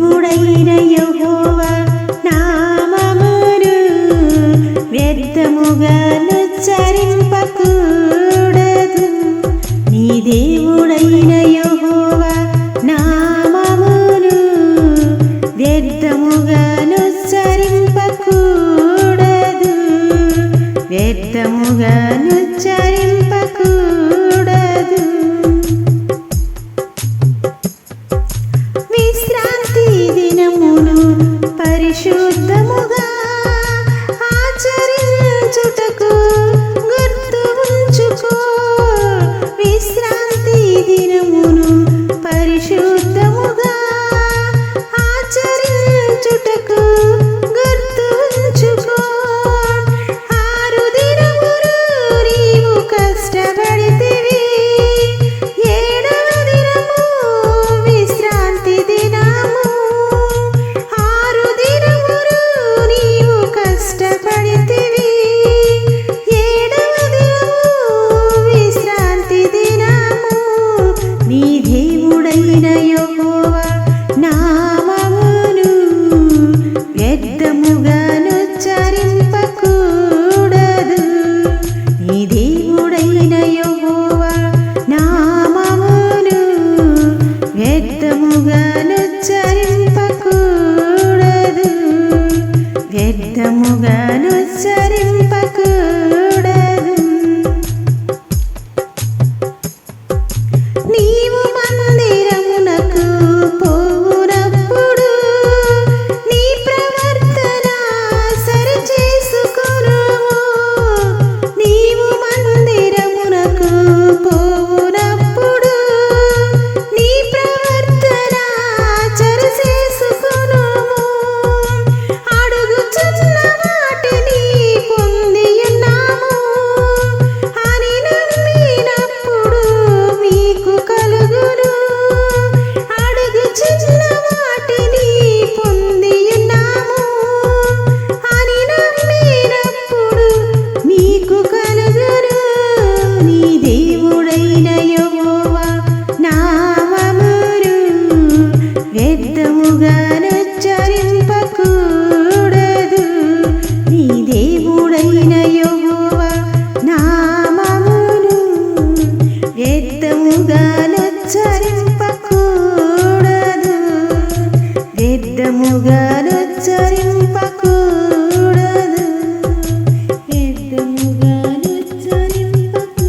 దేవుడైన యెహోవా నామమును వ్యర్థముగా నుచ్చరింపకూడదు. నీ దేవుడైన యెహోవా నామమును వ్యర్థముగా నుచ్చరింపకూడదు. వ్యర్థముగా నుచ్చరింపకూడదు. విశ్రాంతి దినమును పరిశుద్ధముగా ఆచరించుటకు గుర్తు ఉంచుకో. విశ్రాంతి దినమును పరిశుద్ధముగా ఆచరించుటకు గుర్తు ఉంచుకో. 6 దినములు నీవు కష్టపడితివి, 7వ దినము విశ్రాంతి దినము. 6 దినములు నీవు కష్టపడితివి, 7వ దినము విశ్రాంతి దినము. నీ దేవుడైన యెహోవా నామమును వ్యర్థముగా నుచ్చరింపకూడదు. నీ దేవుడైన యెహోవా నామమును వ్యర్థముగా నుచ్చరింపకూడదు. వ్యర్థముగా నుచ్చరింపకూడదు. నీవు మందిరమునకు పోవునప్పుడు నీ ప్రవర్తన సరిచేసుకొనుము. నీవు మందిరమునకు పోవునప్పుడు నీ ప్రవర్తన సరిచేసుకొనుము. అడుగుచున్న వాటిని పొందియున్నాము అని నమ్మినప్పుడు మీకు కలుగును. అడుగుచున్న వాటిని పొందియున్నాము అని నమ్మినప్పుడు మీకు కలుగును. నీ దేవుడైన యెహోవా నామమును వ్యర్థముగా నుచ్చరింపకూడదు. నీ దేవుడైన యెహోవా నామమును వ్యర్థముగా నుచ్చరింపకూడదు.